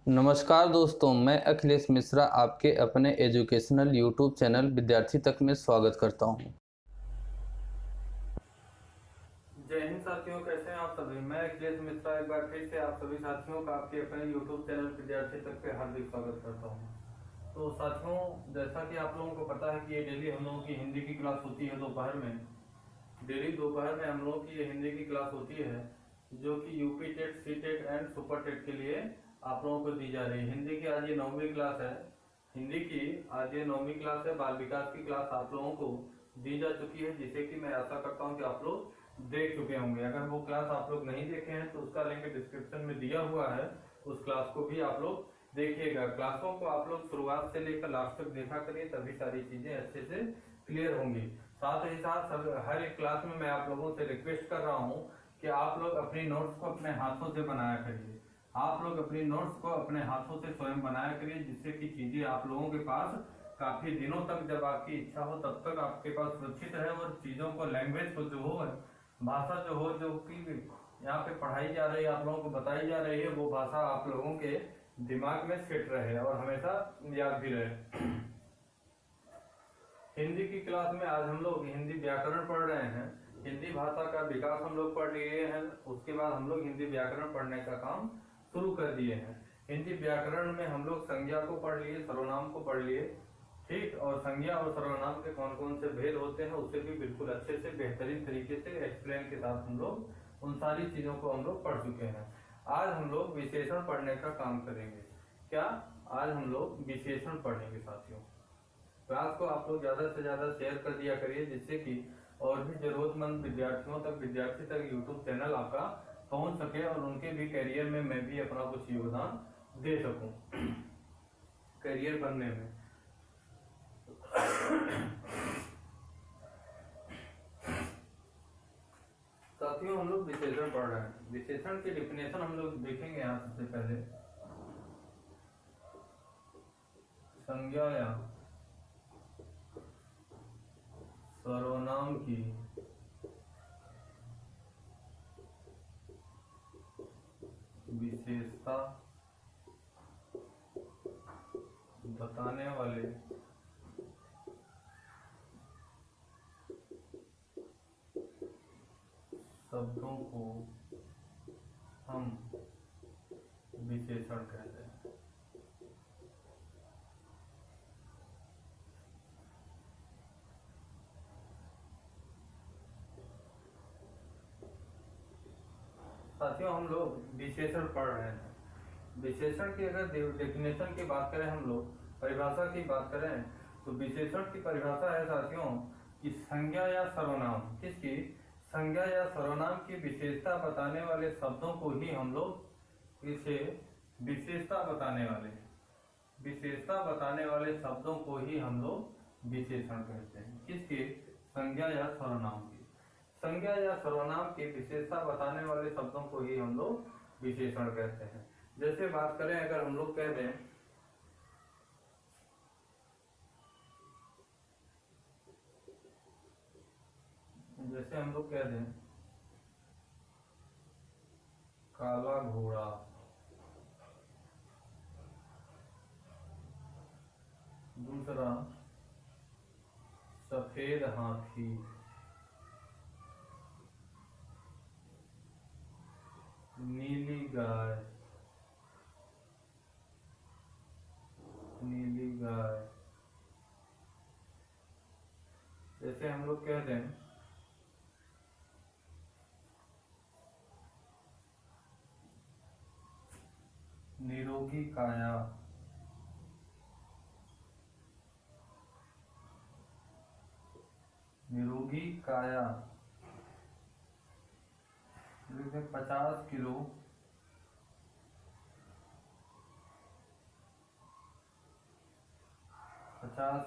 नमस्कार दोस्तों, मैं अखिलेश मिश्रा आपके अपने एजुकेशनल यूट्यूब चैनल विद्यार्थी तक में स्वागत करता हूं। जय हिंद साथियों, कैसे हैं आप सभी। मैं अखिलेश मिश्रा एक बार फिर से आप सभी साथियों का आपके अपने यूट्यूब चैनल विद्यार्थी तक पे हार्दिक स्वागत करता हूं। तो साथियों, जैसा कि आप लोगों को पता है कि ये डेली हम लोगों की हिंदी की क्लास होती है दोपहर में। डेली दोपहर में हम लोगों की ये हिंदी की क्लास होती है, जो कि UP TET, C TET and super TET के लिए आप लोगों को दी जा रही है। हिंदी की आज ये 9वीं क्लास है। हिंदी की आज ये 9वीं क्लास है। बाल विकास की क्लास आप लोगों को दी जा चुकी है, जिसे कि मैं आशा करता हूँ कि आप लोग देख चुके होंगे। अगर वो क्लास आप लोग नहीं देखे हैं तो उसका लिंक डिस्क्रिप्शन में दिया हुआ है, उस क्लास को भी आप लोग देखिएगा। क्लासों को आप लोग शुरुआत से लेकर लास्ट तक देखा करिए, तभी सारी चीजें अच्छे से क्लियर होंगी। साथ ही साथ हर एक क्लास में मैं आप लोगों से रिक्वेस्ट कर रहा हूँ कि आप लोग अपनी नोट्स को अपने हाथों से बनाया करिए। आप लोग अपनी नोट्स को अपने हाथों से स्वयं बनाया करिए, जिससे कि चीजें आप लोगों के पास काफी दिनों तक, जब आपकी इच्छा हो तब तक आपके पास सुरक्षित रहे, और चीजों को, लैंग्वेज को जो हो, भाषा जो हो, जो कि यहाँ पे पढ़ाई जा रही है, आप लोगों को बताई जा रही है, वो भाषा आप लोगों के दिमाग में सेट रहे और हमेशा याद भी रहे। हिंदी की क्लास में आज हम लोग हिंदी व्याकरण पढ़ रहे हैं। हिंदी भाषा का विकास हम लोग पढ़ लिए हैं, उसके बाद हम लोग हिंदी व्याकरण पढ़ने का काम शुरू कर दिए हैं। हिंदी व्याकरण में हम लोग संज्ञा को पढ़ लिए, सर्वनाम को पढ़ लिए, ठीक। और संज्ञा और सर्वनाम के कौन कौन से भेद होते हैं उसे भी बिल्कुल अच्छे से, बेहतरीन तरीके से एक्सप्लेन के साथ हम लोग उन सारी चीजों को हम लोग पढ़ चुके हैं। आज हम लोग विशेषण पढ़ने का काम करेंगे। क्या? आज हम लोग विशेषण पढ़ेंगे साथियों। क्लास को आप लोग ज्यादा से ज्यादा शेयर कर दिया करिए, जिससे कि और भी जरूरतमंद विद्यार्थियों तक, विद्यार्थी तक यूट्यूब चैनल आपका पहुंच सके और उनके भी करियर में मैं भी अपना कुछ योगदान दे सकूं करियर बनने में। साथियों, हम लोग विशेषण पढ़ रहे हैं। विशेषण की डिफिनेशन हम लोग देखेंगे। यहाँ सबसे पहले संज्ञा या सर्वनाम की विशेषता बताने वाले शब्दों को हम विशेषण कहते हैं। साथियों, हम लोग विशेषण पढ़ रहे हैं। विशेषण की अगर डेफिनेशन की बात करें, हम लोग परिभाषा की बात करें, तो विशेषण की परिभाषा है साथियों कि संज्ञा या सर्वनाम, किसकी? संज्ञा या सर्वनाम की विशेषता बताने वाले शब्दों को ही हम लोग इसे विशेषता बताने वाले शब्दों को ही हम लोग विशेषण कहते हैं। किसके? संज्ञा या सर्वनाम की। संज्ञा या सर्वनाम की विशेषता बताने वाले शब्दों को ही हम लोग विशेषण कहते हैं। जैसे बात करें, अगर हम लोग कह दें काला घोड़ा, दूसरा सफेद हाथी, नीली गाय, जैसे हम लोग कह दें निरोगी काया, निरोगी काया, 50 किलो, 50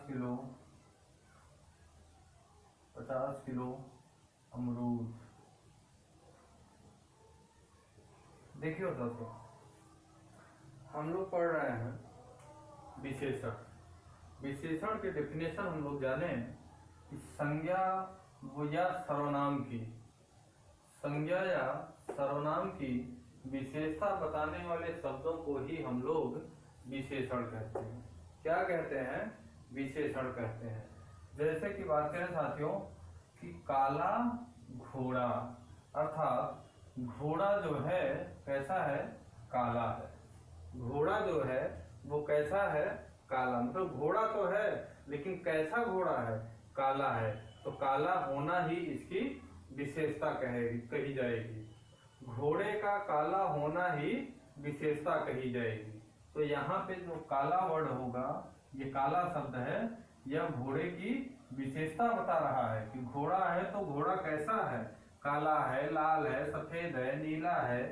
किलो अमरूद। देखिए दोस्तों, हम लोग पढ़ रहे हैं विशेषण। विशेषण के डेफिनेशन हम लोग जाने कि संज्ञा या सर्वनाम की विशेषता बताने वाले शब्दों को ही हम लोग विशेषण कहते हैं। क्या कहते हैं? विशेषण कहते हैं। जैसे कि बात करें साथियों कि काला घोड़ा, अर्थात घोड़ा जो है कैसा है? काला है। घोड़ा जो है वो कैसा है? काला। मतलब घोड़ा तो है लेकिन कैसा घोड़ा है? काला है। तो काला होना ही इसकी विशेषता कही जाएगी। घोड़े का काला होना ही विशेषता कही जाएगी। तो यहाँ पे जो काला वर्ड होगा, ये काला शब्द है, यह घोड़े की विशेषता बता रहा है कि घोड़ा है तो घोड़ा कैसा है? काला है, लाल है, सफेद है, नीला है,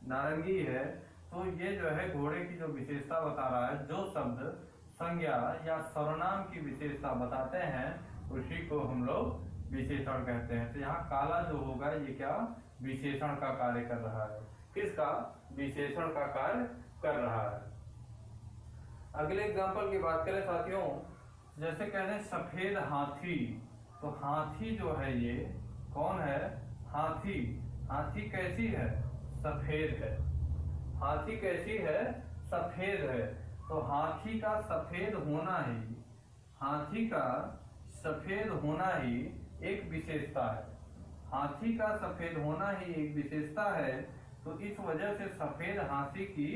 नारंगी है। तो ये जो है घोड़े की जो विशेषता बता रहा है। जो शब्द संज्ञा या सर्वनाम की विशेषता बताते हैं उसी को हम लोग विशेषण कहते हैं। तो यहाँ काला जो होगा ये क्या? विशेषण का कार्य कर रहा है। किसका? विशेषण का कार्य कर रहा है। अगले एग्जांपल की बात करें साथियों, जैसे कहते हैं सफेद हाथी। तो हाथी जो है ये कौन है? हाथी। हाथी कैसी है? सफेद है। हाथी कैसी है? सफेद है। तो हाथी का सफेद होना ही, हाथी का सफेद होना ही एक विशेषता है। हाथी का सफेद होना ही एक विशेषता है। तो इस वजह से सफेद हाथी की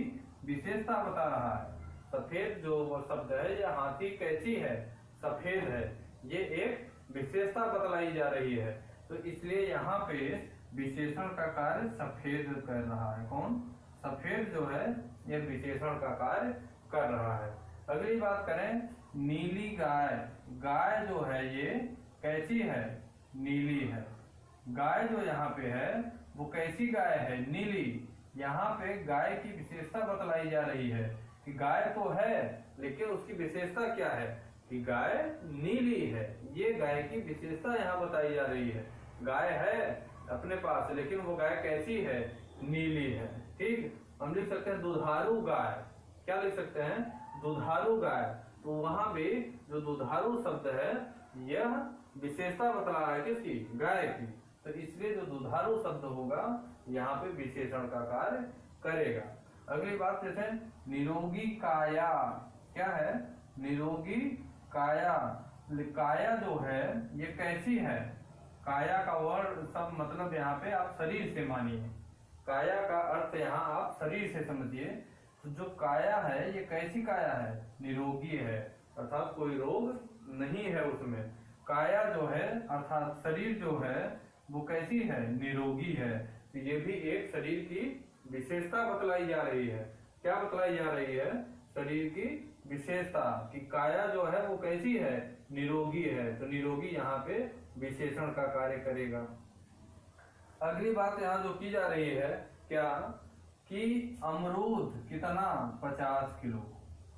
विशेषता बता रहा है। सफेद जो वो शब्द है, यह हाथी कैसी है? सफेद है। ये एक विशेषता बतलाई जा रही है। तो इसलिए यहाँ पे विशेषण का कार्य सफेद कर रहा है। कौन? सफेद जो है ये विशेषण का कार्य कर रहा है। अगली बात करें नीली गाय। गाय जो है ये कैसी है? नीली है। गाय जो यहाँ पे है वो कैसी गाय है? नीली। यहाँ पे गाय की विशेषता बतलाई जा रही है कि गाय तो है लेकिन उसकी विशेषता क्या है? कि गाय नीली है। ये गाय की विशेषता यहाँ बताई जा रही है। गाय है अपने पास लेकिन वो गाय कैसी है? नीली है। ठीक, हम लिख सकते हैं दुधारू गाय। क्या लिख सकते हैं? दुधारू गाय। तो वहां भी जो दुधारू शब्द है यह विशेषता बता रहा है किसकी? गाय की। तो इसलिए जो दुधारू शब्द होगा यहाँ पे विशेषण का कार्य करेगा। अगली बात जैसे निरोगी काया। क्या है? निरोगी काया। काया जो है ये कैसी है? काया का वर्ड सब मतलब यहाँ पे आप शरीर से मानिए। काया का अर्थ यहाँ आप शरीर से समझिए। तो जो काया है ये कैसी काया है? निरोगी है, अर्थात कोई रोग नहीं है उसमें। काया जो है अर्थात शरीर जो है वो कैसी है? निरोगी है। तो ये भी एक शरीर की विशेषता बतलाई जा रही है। क्या बतलाई जा रही है? शरीर की विशेषता कि काया जो है वो कैसी है? निरोगी है। तो निरोगी यहाँ पे विशेषण का कार्य करेगा। अगली बात यहाँ जो की जा रही है क्या? कि अमरूद कितना? 50 किलो।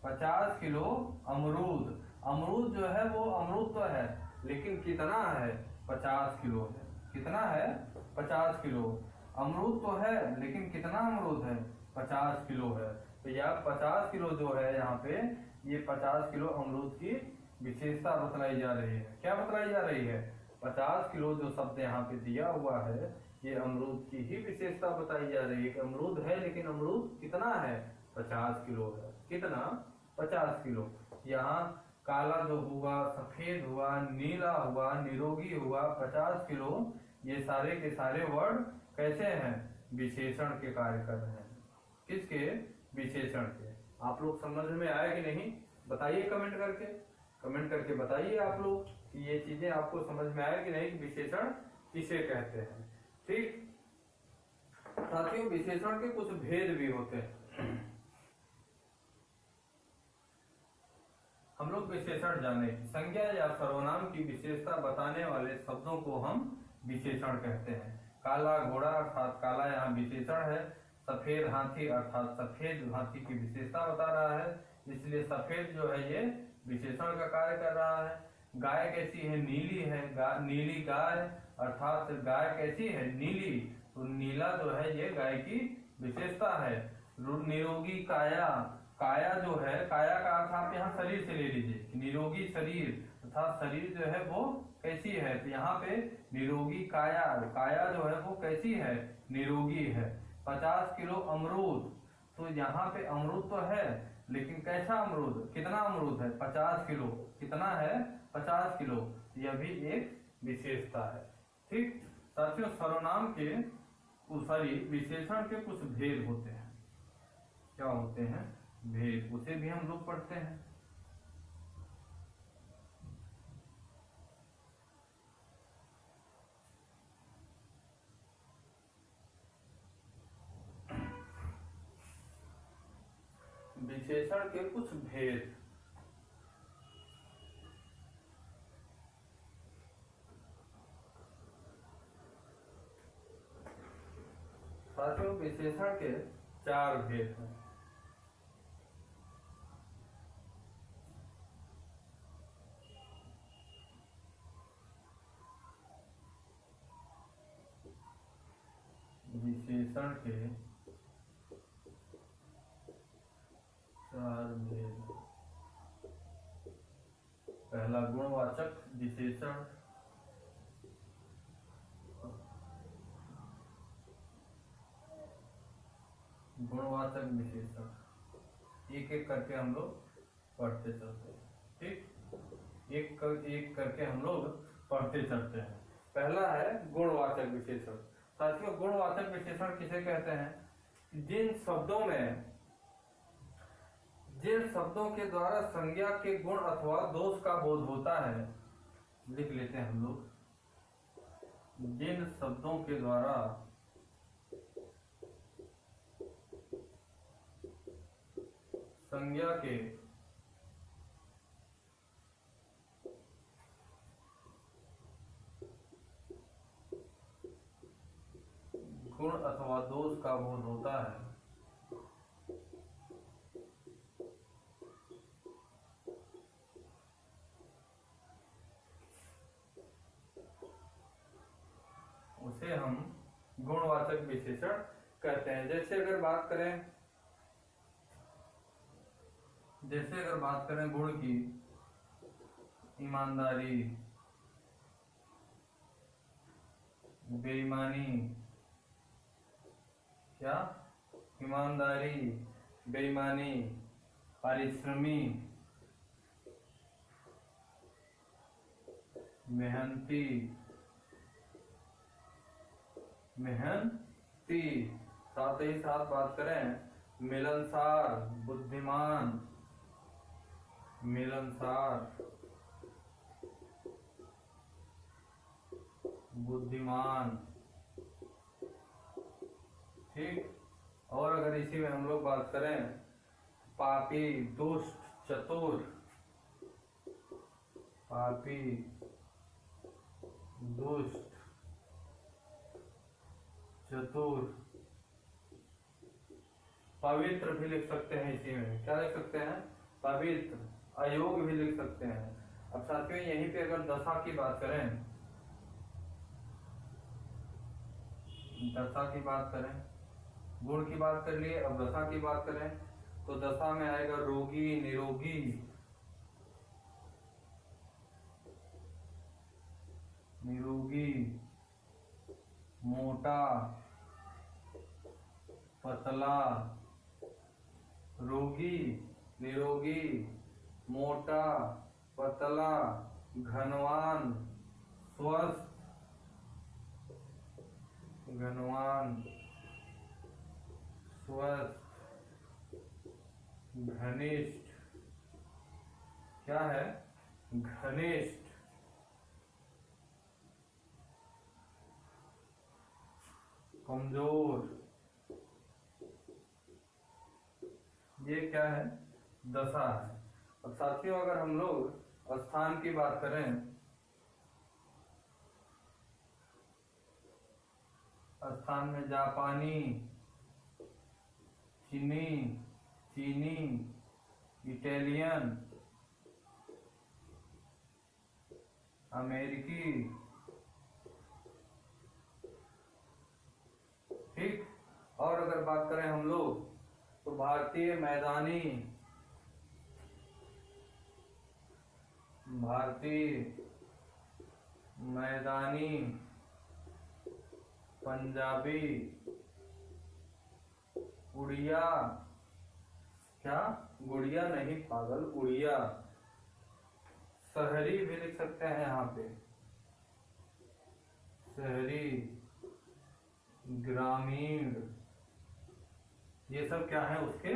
50 किलो अमरूद। अमरूद जो है वो अमरूद तो है लेकिन कितना है? 50 किलो है। कितना है? 50 किलो। अमरूद तो है लेकिन कितना अमरूद है? 50 किलो है। तो यह 50 किलो जो है यहाँ पे ये 50 किलो अमरूद की विशेषता बतलाई जा रही है। क्या बतलाई जा रही है? 50 किलो जो शब्द यहाँ पे दिया हुआ है ये अमरूद की ही विशेषता बताई जा रही है कि अमरूद है लेकिन अमरूद कितना है? 50 किलो है। कितना? 50 किलो। यहाँ काला जो हुआ, सफेद हुआ, नीला हुआ, निरोगी हुआ, 50 किलो, ये सारे के सारे वर्ड कैसे हैं? विशेषण के कार्य कर रहे हैं। किसके? विशेषण के। आप लोग समझ में आया कि नहीं? बताइए कमेंट करके। कमेंट करके बताइए आप लोग कि ये चीजें आपको समझ में आया कि नहीं कि विशेषण किसे कहते हैं। ठीक साथियों, विशेषण के कुछ भेद भी होते हैं। हम लोग विशेषण जाने, संज्ञा या सर्वनाम की विशेषता बताने वाले शब्दों को हम विशेषण कहते हैं। काला घोड़ा अर्थात काला यहाँ विशेषण है। सफेद हाथी अर्थात सफेद हाथी की विशेषता बता रहा है, इसलिए सफेद जो है ये विशेषण का कार्य कर रहा है। गाय कैसी है? नीली है। नीली गाय अर्थात गाय कैसी है? नीली। तो नीला जो है ये गाय की विशेषता है। निरोगी काया। काया जो है, काया का अर्थ आप यहाँ शरीर से ले लीजिए। निरोगी शरीर अर्थात शरीर जो है वो कैसी है? तो यहाँ पे निरोगी काया, काया जो है वो कैसी है? निरोगी है। 50 किलो अमरूद। तो यहाँ पे अमरूद तो है, लेकिन कैसा अमरूद, कितना अमरूद है, 50 किलो। कितना है, 50 किलो। यह भी एक विशेषता है। ठीक साथियों, सर्वनाम के विशेषण के कुछ भेद होते हैं। क्या होते हैं, भेद, उसे भी हम लोग पढ़ते हैं। विशेषण के कुछ भेद। साथियों, विशेषण के 4 भेद हैं। विशेषण के 4 भेद। पहला गुणवाचक विशेषण, गुणवाचक विशेषण एक एक करके हम लोग पढ़ते चलते हैं। ठीक, एक करके हम लोग पढ़ते चलते हैं। पहला है गुणवाचक विशेषण। साथियों, गुणवाचक विशेषण किसे कहते हैं, जिन शब्दों के द्वारा संज्ञा के गुण अथवा दोष का बोध होता है। लिख लेते हैं हम लोग, जिन शब्दों के द्वारा संज्ञा के गुण अथवा दोष का बोध होता है, उसे हम गुणवाचक विशेषण कहते हैं। जैसे अगर बात करें गुण की, ईमानदारी, बेईमानी, क्या, ईमानदारी, बेईमानी, परिश्रमी, मेहनती, साथ ही साथ बात करें मिलनसार, बुद्धिमान, ठीक। और अगर इसी में हम लोग बात करें पापी, दुष्ट, चतुर, पापी, दुष्ट, चतुर, पवित्र भी लिख सकते हैं। इसी में क्या लिख सकते हैं, पवित्र, अयोग्य भी लिख सकते हैं। अब साथियों, यहीं पे अगर दशा की बात करें, गुण की बात कर लिए, अब दशा की बात करें तो दशा में आएगा रोगी, निरोगी, मोटा, पतला, रोगी, निरोगी, मोटा, पतला, घनवान, स्वस्थ, घनिष्ठ, क्या है, घनिष्ठ, कमजोर। ये क्या है, दशा है। अब साथियों, अगर हम लोग स्थान की बात करें, स्थान में जापानी, चीनी, इटालियन, अमेरिकी, ठीक। और अगर बात करें हम लोग तो भारतीय, मैदानी, पंजाबी, उड़िया, क्या गुड़िया नहीं पागल, उड़िया। शहरी भी लिख सकते हैं यहाँ पे, शहरी, ग्रामीण, ये सब क्या है उसके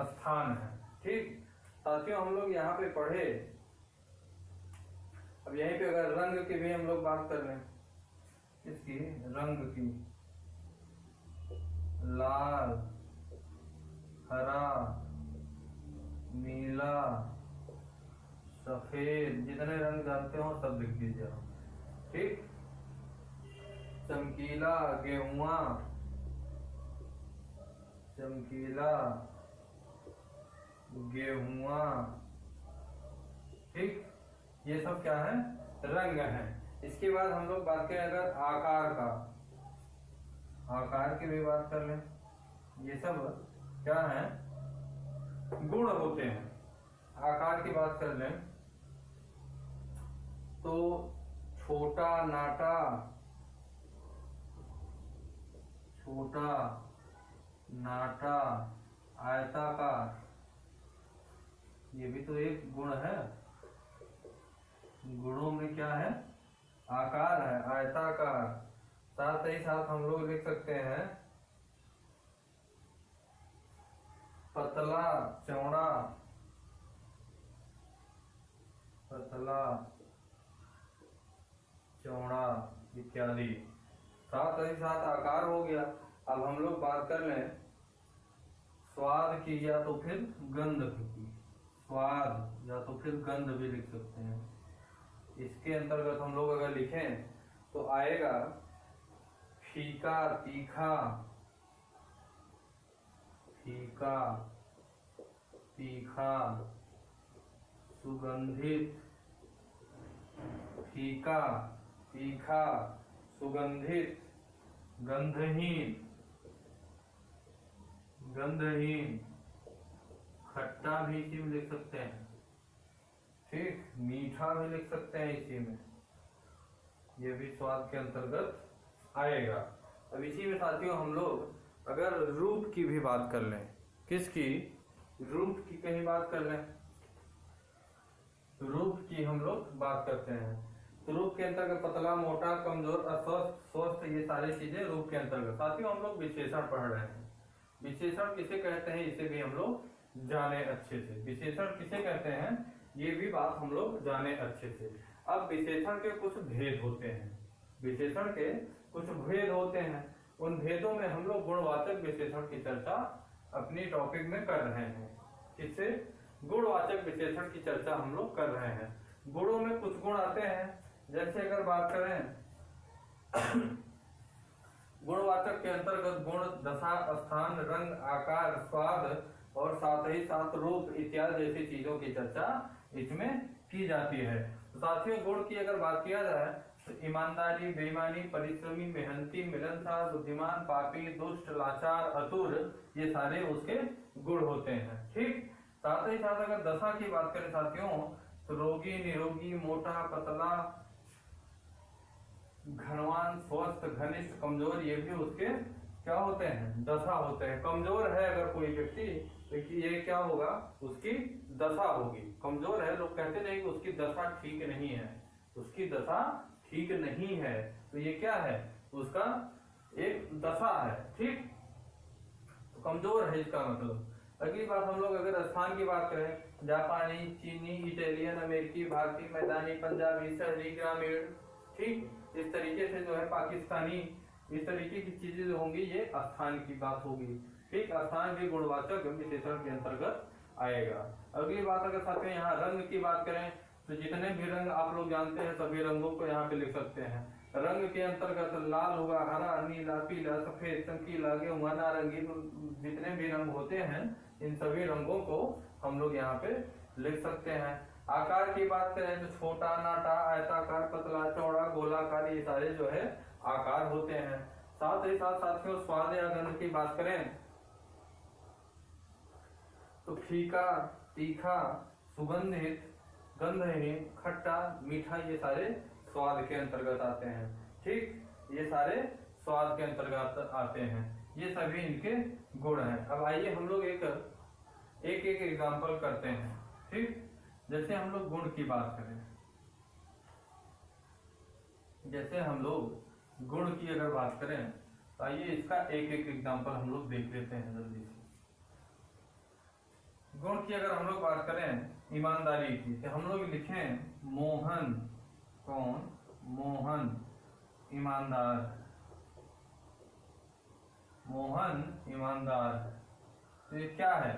स्थान है। ठीक साथियों, हम लोग यहाँ पे पढ़े। अब यहीं पे अगर रंग की भी हम लोग बात कर लें, इसकी रंग की, लाल, हरा, नीला, सफेद, जितने रंग जानते हो सब लिख दीजिए आप। ठीक, चमकीला, गेहुआ, चमकीला, गेहुआ। ठीक, ये सब क्या है, रंग है। इसके बाद हम लोग बात करें अगर आकार का, आकार की भी बात कर लें। ये सब क्या है, गुण होते हैं। आकार की बात कर लें तो छोटा नाटा, छोटा नाटा, आयताकार, ये भी तो एक गुण है। गुणों में क्या है, आकार है, आयताकार। साथ ही साथ हम लोग लिख सकते हैं पतला, चौड़ा, पतला, चौड़ा इत्यादि। साथ ही साथ आकार हो गया। अब हम लोग बात कर लें स्वाद की या तो फिर गंध की, स्वाद या तो फिर गंध भी लिख सकते हैं। इसके अंतर्गत हम लोग अगर लिखें तो आएगा फीका, तीखा, फीका, तीखा, सुगंधित, फीका, तीखा, सुगंधित, गंधहीन, गंधहीन, खट्टा भी इसी में लिख सकते हैं। ठीक, मीठा भी लिख सकते हैं इसी में, ये भी स्वाद के अंतर्गत आएगा। अब इसी में साथियों हम लोग अगर रूप की भी बात कर लें, किसकी, रूप की कहीं बात कर लें, रूप की हम लोग बात करते हैं तो रूप के अंतर्गत पतला, मोटा, कमजोर, अस्वस्थ, स्वस्थ, ये सारी चीजें रूप के अंतर्गत। साथियों हम लोग विशेषण पढ़ रहे हैं। विशेषण किसे कहते हैं इसे भी हम लोग जाने अच्छे से। विशेषण किसे कहते हैं ये भी बात हम लोग जाने अच्छे से। अब विशेषण के कुछ भेद होते हैं, विशेषण के कुछ भेद होते हैं। उन भेदों में हम लोग गुणवाचक विशेषण की चर्चा अपनी टॉपिक में कर रहे हैं। किससे, गुणवाचक विशेषण की चर्चा हम लोग कर रहे हैं। गुणों में कुछ गुण आते हैं, जैसे अगर बात करें गुणवाचक के अंतर्गत गुण, दशा, स्थान, रंग, आकार, स्वाद और साथ ही साथ रूप इत्यादि जैसी चीजों की चर्चा इसमें की जाती है। तो साथियों गुण की अगर बात किया जाए तो ईमानदारी, बेईमानी, परिश्रमी, मेहनती, मिलनसार, बुद्धिमान, पापी, दुष्ट, लाचार, अतुर, ये सारे उसके गुण होते हैं। ठीक, साथ ही साथ अगर दशा की बात करें साथियों तो रोगी, निरोगी, मोटा, पतला, घनवान, स्वस्थ, घनिष्ठ, कमजोर, ये भी उसके क्या होते हैं, दशा होते हैं। कमजोर है अगर कोई व्यक्ति तो ये क्या होगा, उसकी दशा होगी। कमजोर है, लोग कहते नहीं कि उसकी दशा ठीक नहीं है, उसकी दशा ठीक नहीं है, तो ये क्या है, उसका एक दशा है। ठीक, तो कमजोर है इसका मतलब। अगली बात हम लोग अगर स्थान की बात करें, जापानी, चीनी, इटालियन, अमेरिकी, भारतीय, मैदानी, पंजाबी, शहरी, ग्रामीण, ठीक, इस तरीके से जो है पाकिस्तानी, इस तरीके की चीजें जो होंगी ये स्थान की बात होगी। ठीक, स्थान भी गुणवाचक विशेषण के अंतर्गत आएगा। अगली बात अगर साथियों यहाँ रंग की बात करें तो जितने भी रंग आप लोग जानते हैं सभी रंगों को यहाँ पे लिख सकते हैं। रंग के अंतर्गत लाल होगा, हरा, नीला, पीला, सफेद, चमकीला, गेहुआ, नारंगी, जितने भी रंग होते हैं इन सभी रंगों को हम लोग यहाँ पे लिख सकते हैं। आकार की बात करें तो छोटा, नाटा, आयताकार, पतला, चौड़ा, गोलाकार, ये सारे जो है आकार होते हैं। साथ ही साथ साथियों स्वाद या गंध की बात करें तो फीका, तीखा, सुगंधित, गंधहीन, खट्टा, मीठा, ये सारे स्वाद के अंतर्गत आते हैं। ठीक, ये सारे स्वाद के अंतर्गत आते हैं। ये सभी इनके गुण हैं। अब आइए हम लोग एक एग्जाम्पल करते हैं। ठीक, जैसे हम लोग गुण की बात करें, जैसे हम लोग गुण की अगर बात करें तो आइए इसका एक एग्जाम्पल हम लोग देख लेते हैं जल्दी से। गुण की अगर हम लोग बात करें ईमानदारी की, तो हम लोग लिखें मोहन, कौन? मोहन ईमानदार, मोहन ईमानदार। तो ये क्या है?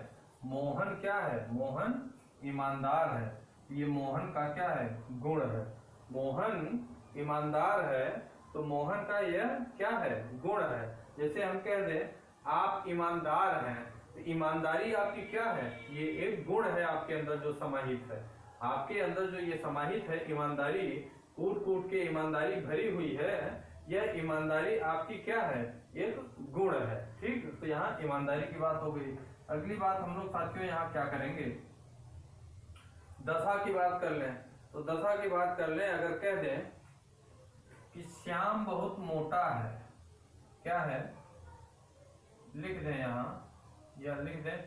मोहन क्या है? मोहन ईमानदार है। ये मोहन का क्या है? गुण है। मोहन ईमानदार है तो मोहन का यह क्या है? गुण है। जैसे हम कह दें आप ईमानदार हैं, तो ईमानदारी आपकी क्या है? ये एक गुण है आपके अंदर जो समाहित है। आपके अंदर जो ये समाहित है ईमानदारी, कूट कूट के ईमानदारी भरी हुई है, यह ईमानदारी आपकी क्या है? एक गुण है। ठीक, तो यहाँ ईमानदारी की बात हो गई। अगली बात हम लोग साथियों यहाँ क्या करेंगे? दशा की बात कर लें। तो दशा की बात कर लें, अगर कह दें कि श्याम बहुत मोटा है, क्या है? लिख दें यहाँ, या लिख दें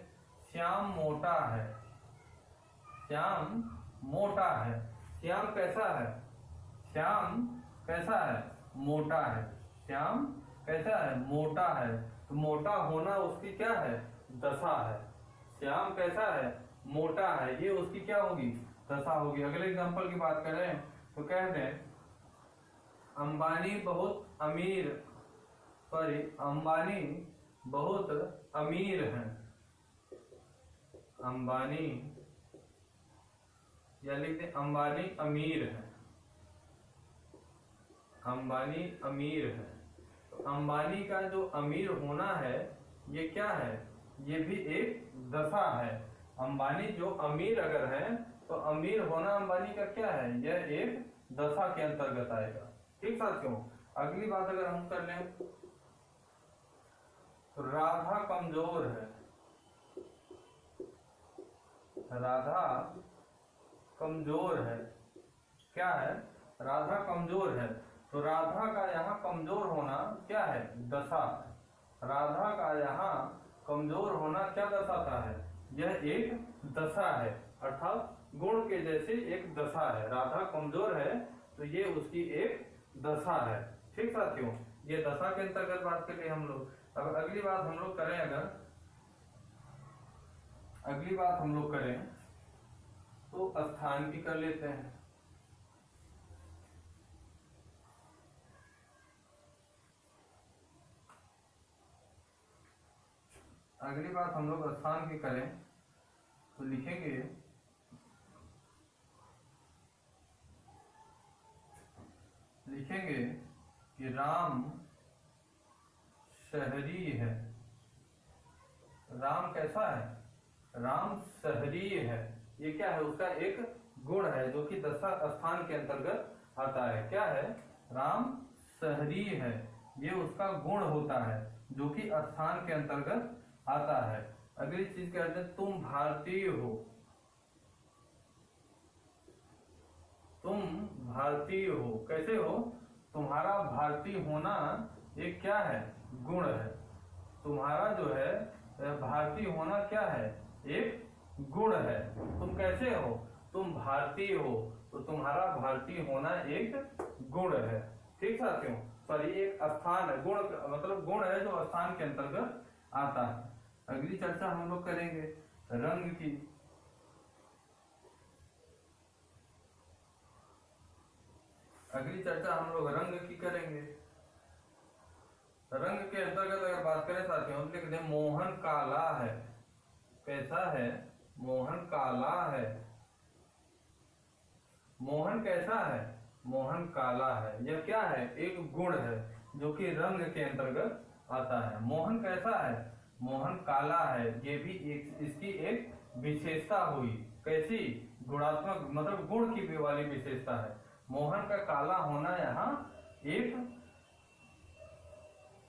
श्याम मोटा है। श्याम मोटा है। श्याम कैसा है? श्याम कैसा है? मोटा है। श्याम कैसा है? मोटा है। तो मोटा होना उसकी क्या है? दशा है। श्याम कैसा है? मोटा है, ये उसकी क्या होगी? दशा होगी। अगले एग्जांपल की बात करें तो कह दें अंबानी बहुत अमीर, सॉरी अंबानी बहुत अमीर हैं। अंबानी, या लिख दें अंबानी अमीर है। अंबानी अमीर है। तो अंबानी का जो अमीर होना है ये क्या है? ये भी एक दशा है। अंबानी जो अमीर अगर है तो अमीर होना अंबानी का क्या है? यह एक दशा के अंतर्गत आएगा। ठीक साथियों, अगली बात अगर हम कर लें तो राधा कमजोर है। राधा कमजोर है, क्या है? राधा कमजोर है। तो राधा का यहाँ कमजोर होना क्या है? दशा। राधा का यहाँ कमजोर होना क्या दर्शाता है? यह एक दशा है, अर्थात गुण के जैसे एक दशा है। राधा कमजोर है तो ये उसकी एक दशा है। ठीक साथियों, ये दशा के अंतर्गत बात करें हम लोग। अब अगली बात हम लोग करें, अगर अगली बात हम लोग करें तो स्थान की कर लेते हैं। अगली बात हम लोग स्थान की करें तो लिखेंगे कि राम शहरी है। राम कैसा है? राम शहरी है। ये क्या है? उसका एक गुण है जो कि दशा स्थान के अंतर्गत आता है। क्या है? राम शहरी है, ये उसका गुण होता है जो कि स्थान के अंतर्गत आता है। अगली चीज कहते हैं तुम भारतीय हो। तुम भारतीय हो, कैसे हो? तुम्हारा भारतीय होना एक क्या है? गुण है। तुम्हारा जो है भारतीय होना क्या है? एक गुण है। तुम कैसे हो? तुम भारतीय हो, तो तुम्हारा भारतीय होना एक गुण है। ठीक साथियों, सॉरी एक स्थान है। गुण मतलब गुण है जो स्थान के अंतर्गत आता है। अगली चर्चा हम लोग करेंगे रंग की। अगली चर्चा हम लोग रंग की करेंगे। रंग के अंतर्गत अगर बात करें साथियों, लिख दें मोहन काला है। कैसा है? मोहन काला है। मोहन कैसा है? मोहन काला है। यह क्या है? एक गुण है जो कि रंग के अंतर्गत आता है। मोहन कैसा है? मोहन काला है। ये भी एक इसकी एक विशेषता हुई। कैसी? गुणात्मक, मतलब गुण की भी वाली विशेषता है। मोहन का काला होना यहाँ एक,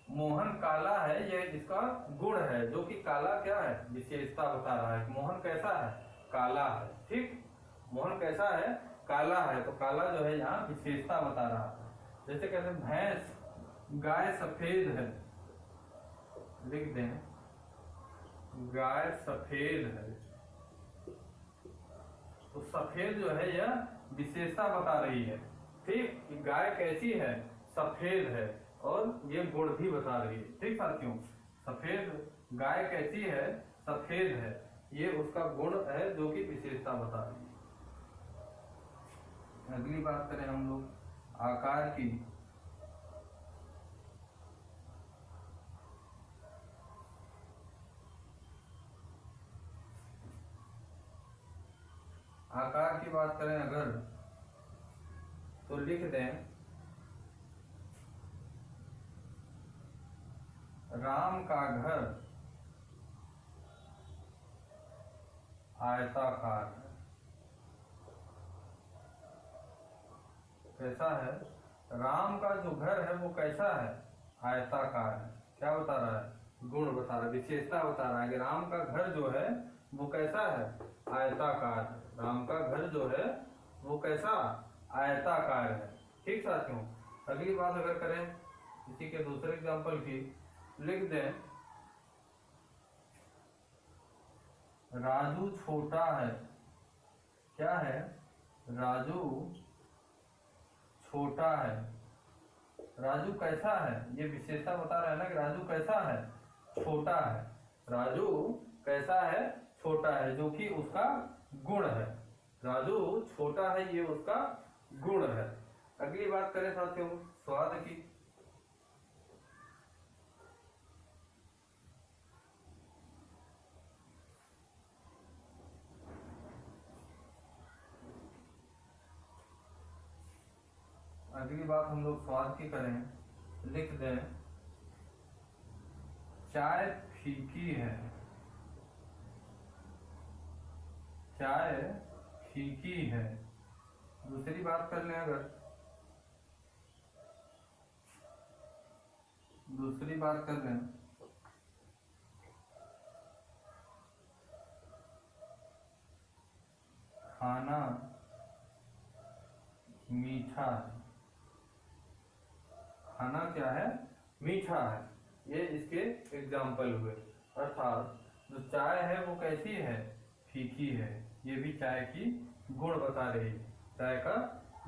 मोहन काला है, यह इसका गुण है जो कि काला क्या है? विशेषता बता रहा है। मोहन कैसा है? काला है। ठीक, मोहन कैसा है? काला है। तो काला जो है यहाँ विशेषता बता रहा है। जैसे कहते हैं भैंस, गाय सफेद है। लिख दें गाय सफेद है। तो सफेद जो है यह विशेषता बता रही है, ठीक, कि गाय कैसी है, सफेद है, और ये गुण भी बता रही है। ठीक साथियों, सफेद गाय कैसी है, सफेद है, ये उसका गुण है जो कि विशेषता बता रही है। अगली बात करें हम लोग आकार की। आकार की बात करें अगर, तो लिख दें राम का घर आयताकार है। कैसा है, राम का जो घर है वो कैसा है, आयताकार है। क्या बता रहा है, गुण बता रहा है, विशेषता बता रहा है कि राम का घर जो है वो कैसा है, आयताकार है। राम का घर जो है वो कैसा, आयताकार है। ठीक साथियों, अगली बात अगर करें इसी के दूसरे एग्जांपल की, लिख दें राजू छोटा है। क्या है, राजू छोटा है। राजू कैसा है, ये विशेषता बता रहा है ना कि राजू कैसा है, छोटा है। राजू कैसा है, छोटा है, जो कि उसका गुण है। राजू छोटा है, ये उसका गुण है। अगली बात करें साथियों स्वाद की। अगली बात हम लोग स्वाद की करें, लिख दें चाय फीकी है। चाय फीकी है। दूसरी बात कर लें अगर, दूसरी बात कर लें खाना मीठा है। खाना क्या है, मीठा है। ये इसके एग्जाम्पल हुए। अर्थात जो चाय है वो कैसी है, फीकी है। ये भी चाय की गुण बता रही है, चाय का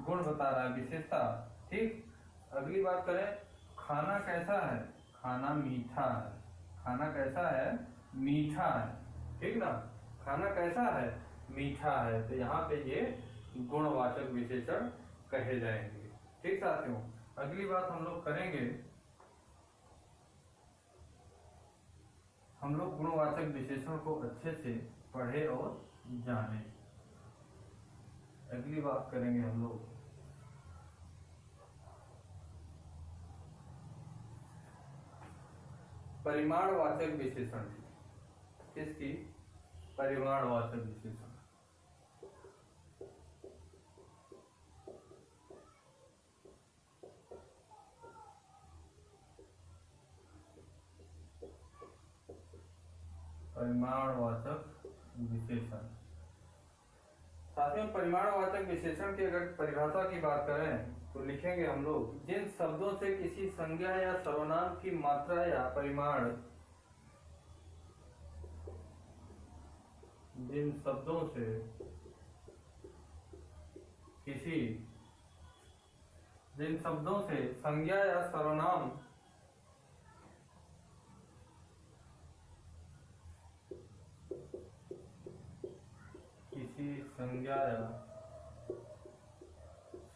गुण बता रहा है, विशेषता। ठीक, अगली बात करें खाना कैसा है, खाना मीठा है। खाना कैसा है, मीठा है। ठीक ना, खाना कैसा है, मीठा है। तो यहाँ पे ये गुणवाचक विशेषण कहे जाएंगे। ठीक साथियों, अगली बात हम लोग करेंगे, हम लोग गुणवाचक विशेषण को अच्छे से पढ़े और जाने। अगली बात करेंगे हम लोग परिमाणवाचक विशेषण की। किसकी, परिमाणवाचक विशेषण। परिमाणवाचक विशेषण। साथियों, परिमाणवाचक विशेषण की अगर परिभाषा की बात करें तो लिखेंगे हम लोग जिन शब्दों से किसी संज्ञा या सर्वनाम की मात्रा या परिमाण, जिन शब्दों से किसी, जिन शब्दों से संज्ञा या सर्वनाम किसी संज्ञा या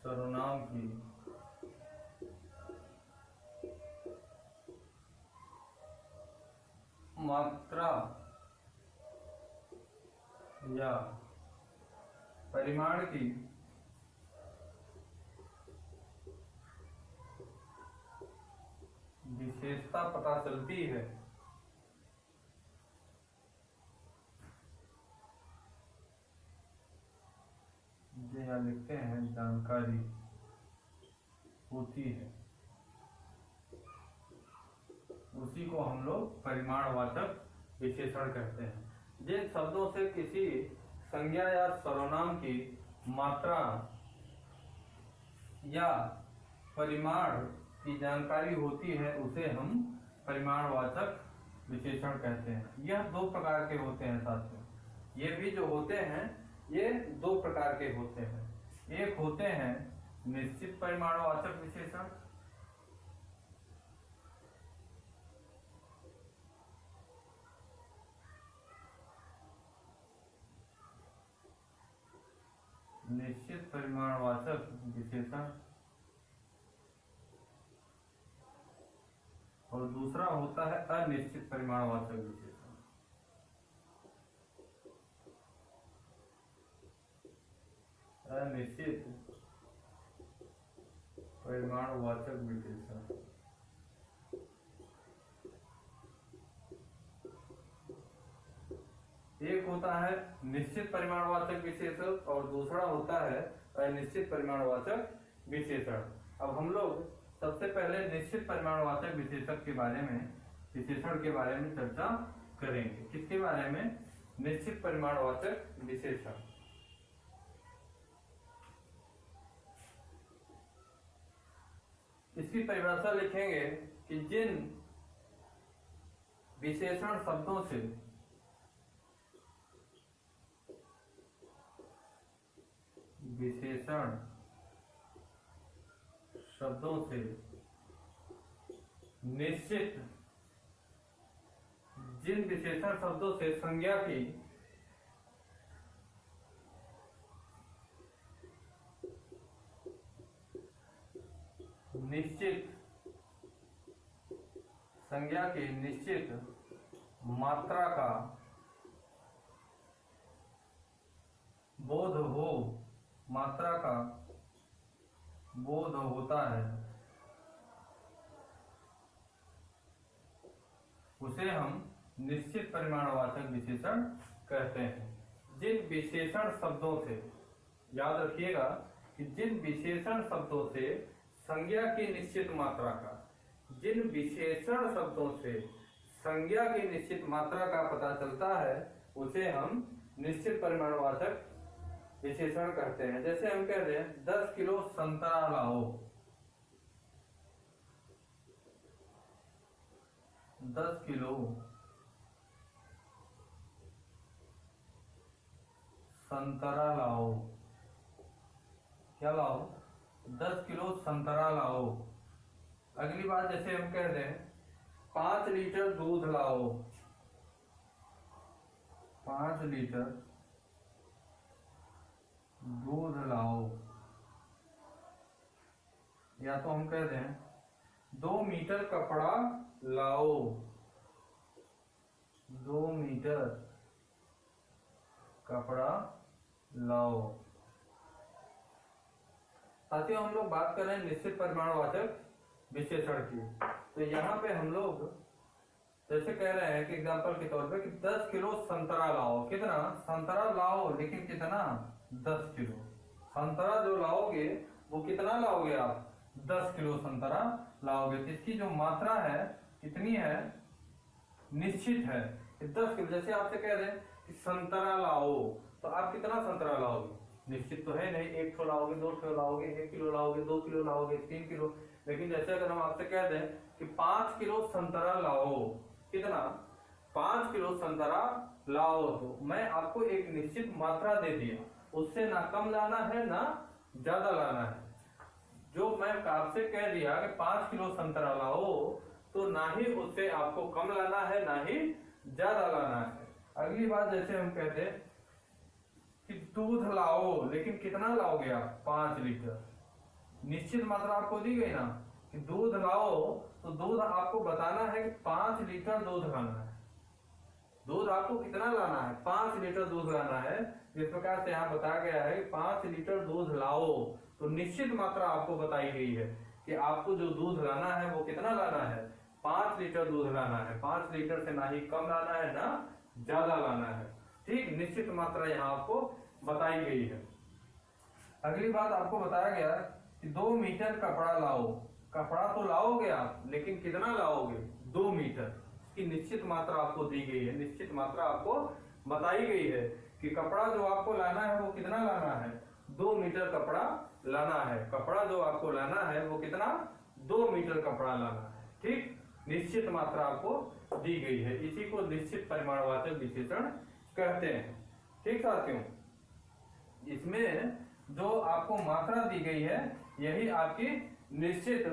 सर्वनाम की मात्रा या परिमाण की विशेषता पता चलती है, जो यहाँ लिखते हैं जानकारी होती है, उसी को हम लोग परिमाणवाचक विशेषण कहते हैं। जिन शब्दों से किसी संज्ञा या सर्वनाम की मात्रा या परिमाण की जानकारी होती है उसे हम परिमाणवाचक विशेषण कहते हैं। यह दो प्रकार के होते हैं साथियों, ये भी जो होते हैं ये दो प्रकार के होते हैं। एक होते हैं निश्चित परिमाणवाचक विशेषण, निश्चित परिमाणवाचक विशेषण, और दूसरा होता है अनिश्चित परिमाणवाचक विशेषण। अनिश्चित परिमाणवाचक विशेषण, एक होता है निश्चित परिमाणवाचक विशेषण और दूसरा होता है अनिश्चित परिमाणवाचक विशेषण। अब हम लोग सबसे पहले निश्चित परिमाणवाचक विशेषण के बारे में चर्चा करेंगे। किसके बारे में? निश्चित परिमाणवाचक विशेषण। इसकी परिभाषा लिखेंगे कि जिन विशेषण शब्दों से निश्चित, जिन विशेषण शब्दों से संज्ञा की निश्चित मात्रा का बोध होता है, उसे हम निश्चित परिमाणवाचक विशेषण कहते हैं। जिन विशेषण शब्दों से, याद रखिएगा कि जिन विशेषण शब्दों से संज्ञा की निश्चित मात्रा का, जिन विशेषण शब्दों से संज्ञा की निश्चित मात्रा का पता चलता है उसे हम निश्चित परिमाणवाचक विशेषण कहते हैं। जैसे हम कह रहे हैं 10 किलो संतरा लाओ, 10 किलो संतरा लाओ। क्या लाओ? 10 किलो संतरा लाओ। अगली बात जैसे हम कह रहे हैं 5 लीटर दूध लाओ, 5 लीटर दूध लाओ। या तो हम कह रहे हैं 2 मीटर कपड़ा लाओ, 2 मीटर कपड़ा लाओ। साथियों हम लोग बात कर रहे हैं निश्चित परिमाणवाचक विशेषण की, तो यहाँ पे हम लोग जैसे कह रहे हैं कि एग्जांपल के तौर पे कि 10 किलो संतरा लाओ। कितना? संतरा लाओ, लेकिन कितना? 10 किलो। संतरा जो लाओगे वो कितना लाओगे आप? 10 किलो संतरा लाओगे। तो इसकी जो मात्रा है कितनी है? निश्चित है 10 किलो। जैसे आपसे कह रहे हैं कि संतरा लाओ, तो आप कितना संतरा लाओगे? निश्चित तो है नहीं, 1 किलो लाओगे, 2 किलो लाओगे, 1 किलो लाओगे, 2 किलो लाओगे, 3 किलो। लेकिन जैसे अगर हम आपसे कह दें कि 5 किलो संतरा लाओ, कितना? 5 किलो संतरा लाओ, तो मैं आपको एक निश्चित मात्रा दे दिया, उससे ना कम लाना है ना ज्यादा लाना है। जो मैं आपसे कह दिया कि 5 किलो संतरा लाओ, तो ना ही उससे आपको कम लाना है ना ही ज्यादा लाना है। अगली बात जैसे हम कहते हैं कि दूध लाओ, लेकिन कितना लाओगे आप? 5 लीटर। निश्चित मात्रा आपको दी गई ना कि दूध लाओ, तो दूध आपको बताना है कि 5 लीटर दूध लाना है। दूध आपको कितना लाना है? 5 लीटर दूध लाना है। जिस प्रकार से यहाँ बताया गया है 5 लीटर दूध लाओ, तो निश्चित मात्रा आपको बताई गई है कि आपको जो दूध लाना है वो कितना लाना है? 5 लीटर दूध लाना है। 5 लीटर से ना ही कम लाना है ना ज्यादा लाना है। ठीक, निश्चित मात्रा यहाँ आपको बताई गई है। अगली बात आपको बताया गया कि 2 मीटर कपड़ा लाओ। कपड़ा तो लाओगे आप, लेकिन कितना लाओगे? 2 मीटर की निश्चित मात्रा आपको दी गई है। निश्चित मात्रा आपको बताई गई है कि कपड़ा जो आपको लाना है वो कितना लाना है? 2 मीटर कपड़ा लाना है। कपड़ा जो आपको लाना है वो कितना? 2 मीटर कपड़ा लाना है। ठीक, निश्चित मात्रा आपको दी गई है, इसी को निश्चित परिमाणवाचक विशेषण कहते हैं। ठीक साथियों, इसमें जो आपको मात्रा दी गई है यही आपकी निश्चित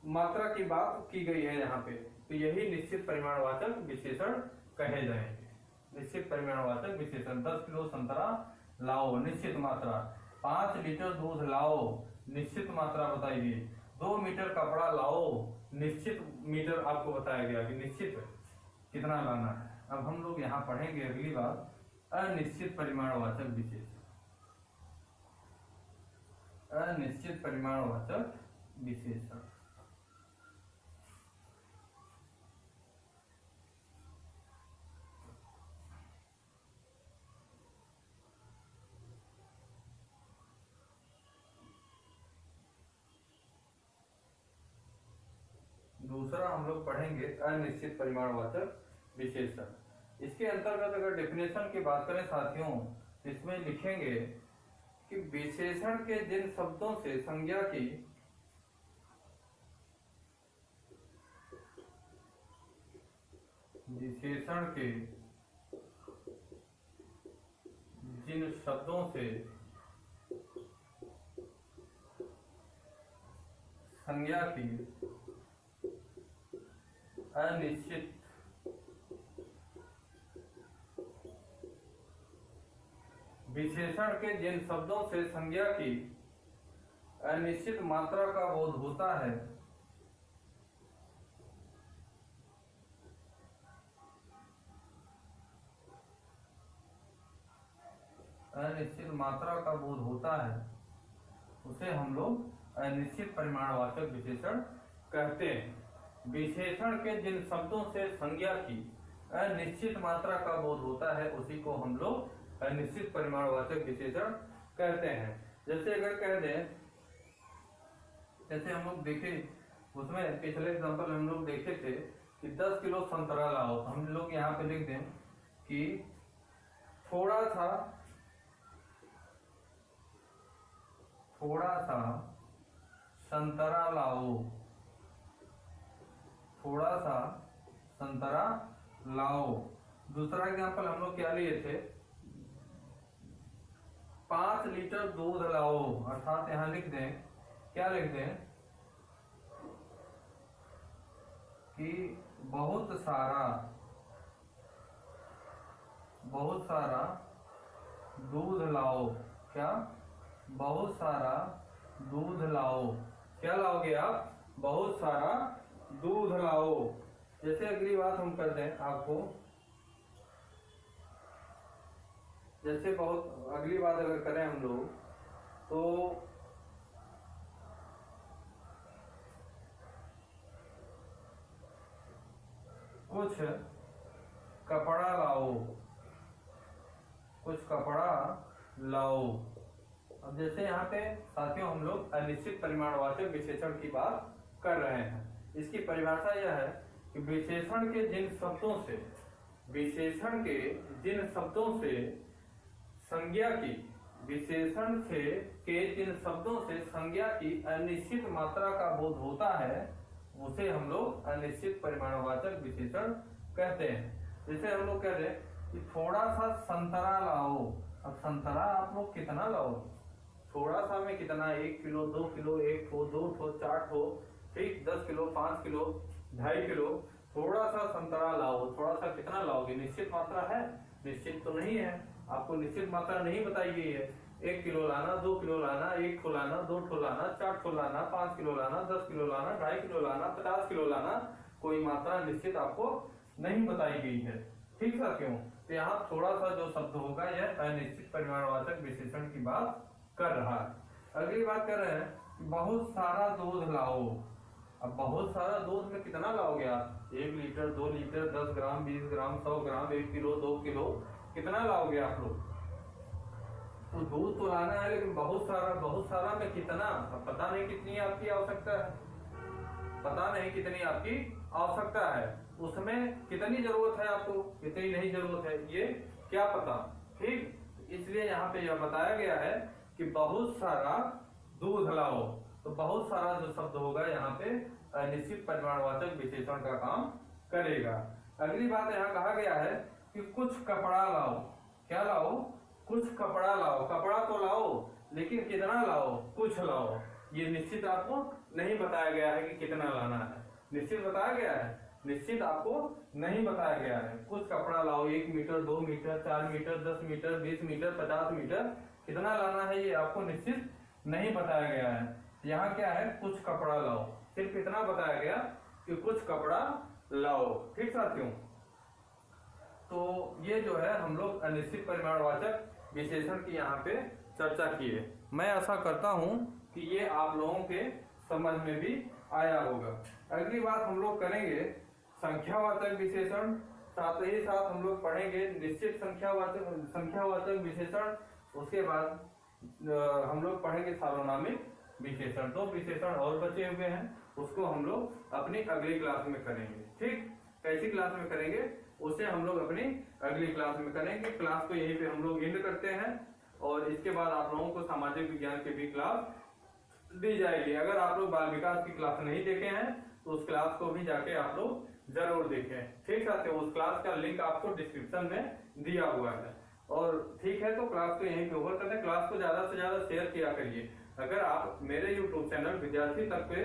मात्रा की बात की गई है यहाँ पे, तो यही निश्चित परिमाणवाचक विशेषण कहे जाएंगे। निश्चित परिमाणवाचक विशेषण 10 किलो संतरा लाओ, निश्चित मात्रा। 5 लीटर दूध लाओ, निश्चित मात्रा बताइए। 2 मीटर कपड़ा लाओ, निश्चित मीटर आपको बताया गया कि निश्चित कितना लाना है। अब हम लोग यहाँ पढ़ेंगे अगली बात, अनिश्चित परिमाणवाचक विशेषण। अनिश्चित परिमाणवाचक विशेषण दूसरा हम लोग पढ़ेंगे अनिश्चित परिमाणवाचक विशेषण। इसके अंतर्गत अगर डेफिनेशन की बात करें साथियों, इसमें लिखेंगे कि विशेषण के जिन शब्दों से संज्ञा की विशेषण के जिन शब्दों से संज्ञा की अनिश्चित विशेषण के जिन शब्दों से संज्ञा की अनिश्चित मात्रा का बोध होता है अनिश्चित मात्रा का बोध होता है उसे हम लोग अनिश्चित परिमाणवाचक विशेषण कहते हैं। विशेषण के जिन शब्दों से संज्ञा की अनिश्चित मात्रा का बोध होता है उसी को हम लोग अनिश्चित परिमाणवाचक विशेषण कहते हैं। जैसे अगर कह दें, जैसे हम लोग देखे उसमें पिछले एग्जांपल हम लोग देखे थे कि 10 किलो संतरा लाओ, तो हम लोग यहाँ पे लिख दें कि थोड़ा सा संतरा लाओ, थोड़ा सा संतरा लाओ। दूसरा एग्जांपल हम लोग क्या लिए थे, 5 लीटर दूध लाओ, अर्थात यहां लिख दें, क्या लिख दें कि बहुत सारा दूध लाओ। क्या? बहुत सारा दूध लाओ। क्या लाओगे आप? बहुत सारा दूध लाओ। जैसे अगली बात हम कर दें आपको, जैसे बहुत अगली बात अगर करें हम लोग तो कुछ कपड़ा लाओ, कुछ कपड़ा लाओ। अब जैसे यहाँ पे साथियों हम लोग अनिश्चित परिमाणवाचक विशेषण की बात कर रहे हैं। इसकी परिभाषा यह है कि विशेषण के जिन शब्दों से संज्ञा की विशेषण से के जिन शब्दों से संज्ञा की अनिश्चित मात्रा का बोध होता है उसे हम लोग अनिश्चित परिमाणवाचक विशेषण कहते हैं। जैसे हम लोग कह रहे हैं कि थोड़ा सा संतरा लाओ। अब संतरा आप लोग कितना लाओ? थोड़ा सा में कितना? 1 किलो, 2 किलो, 1 ठो, 2 ठो, 4 ठो, ठीक, 10 किलो, 5 किलो, 2.5 किलो। थोड़ा सा संतरा लाओ। थोड़ा सा कितना लाओगे? निश्चित मात्रा है? निश्चित तो नहीं है, आपको निश्चित मात्रा नहीं बताई गई है। 1 किलो लाना, 2 किलो लाना, 1 ठो लाना, 2 ठो लाना, 4 ठो लाना, 5 किलो लाना, 10 किलो लाना, 2.5 किलो लाना, 50 किलो लाना, कोई मात्रा निश्चित आपको नहीं बताई गई है। ठीक साथियों, तो यहाँ थोड़ा सा जो शब्द होगा यह अनिश्चित परिमाणवाचक विशेषण की बात कर रहा है। अगली बात कर रहे हैं कि बहुत सारा दूध लाओ। अब बहुत सारा दूध में कितना लाओगे आप? 1 लीटर, 2 लीटर, 10 ग्राम, 20 ग्राम, 100 ग्राम, 1 किलो, 2 किलो, कितना लाओगे आप लोग? तो दूध तो लाना है, लेकिन बहुत सारा में कितना? अब पता नहीं कितनी आपकी आवश्यकता है, पता नहीं कितनी आपकी आवश्यकता है, उसमें कितनी जरूरत है आपको, कितनी नहीं जरूरत है, ये क्या पता। ठीक, इसलिए यहाँ पे यह बताया गया है कि बहुत सारा दूध लाओ। तो बहुत सारा जो शब्द होगा यहाँ पे अनिश्चित परिमाणवाचक विशेषण का काम करेगा। अगली बात यहाँ कहा गया है कि कुछ कपड़ा लाओ। क्या लाओ? कुछ कपड़ा लाओ। कपड़ा तो लाओ, लेकिन कितना लाओ? कुछ लाओ। ये निश्चित आपको नहीं बताया गया है कि कितना लाना है। निश्चित बताया गया है? निश्चित आपको नहीं बताया गया है। कुछ कपड़ा लाओ, 1 metre, 2 metre, 4 metre, 10 metre, 20 metre, 50 metre, कितना लाना है ये आपको निश्चित नहीं बताया गया है। यहाँ क्या है? कुछ कपड़ा लाओ। सिर्फ इतना बताया गया कि कुछ कपड़ा लाओ। ठीक साथियों, तो ये जो है हम लोग अनिश्चित परिमाणवाचक विशेषण की यहाँ पे चर्चा किए। मैं आशा करता हूँ कि ये आप लोगों के समझ में भी आया होगा। अगली बात हम लोग करेंगे संख्यावाचक विशेषण, साथ ही साथ हम लोग पढ़ेंगे निश्चित संख्यावाचक विशेषण। उसके बाद हम लोग पढ़ेंगे सार्वनामिक विशेषण। 2 विशेषण और बचे हुए हैं, उसको हम लोग अपनी अगली क्लास में करेंगे। ठीक, कैसी क्लास में करेंगे उसे हम लोग अपनी अगली क्लास में करेंगे। क्लास को यहीं पे हम लोग एंड करते हैं और इसके बाद आप लोगों को सामाजिक विज्ञान की भी क्लास दी जाएगी। अगर आप लोग बाल विकास की क्लास नहीं देखे हैं तो उस क्लास को भी जाके आप लोग जरूर देखें। ठीक साथियों, उस क्लास का लिंक आपको डिस्क्रिप्शन में दिया हुआ है। और ठीक है, तो क्लास को यहीं पे ओवर करते हैं। क्लास को ज्यादा से ज्यादा शेयर किया करिए। अगर आप मेरे यूट्यूब चैनल विद्यार्थी तक पे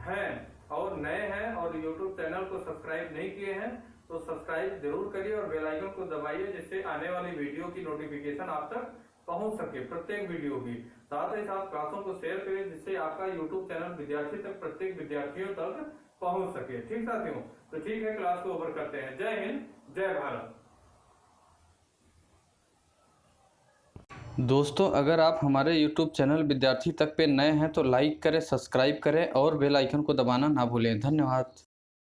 हैं और नए हैं और यूट्यूब चैनल को सब्सक्राइब नहीं किए हैं तो सब्सक्राइब जरूर करिए और बेल आइकन को दबाइए, जिससे आने वाली वीडियो की नोटिफिकेशन आप तक पहुंच सके, प्रत्येक वीडियो की। साथ ही साथ क्लासों को शेयर करिए, जिससे आपका यूट्यूब चैनल विद्यार्थी तक, प्रत्येक विद्यार्थियों तक पहुंच सके। ठीक साथियों, तो ठीक है, क्लास को ओवर करते हैं। जय हिंद, जय भारत। दोस्तों, अगर आप हमारे YouTube चैनल विद्यार्थी तक पे नए हैं तो लाइक करें, सब्सक्राइब करें और बेल आइकन को दबाना ना भूलें। धन्यवाद।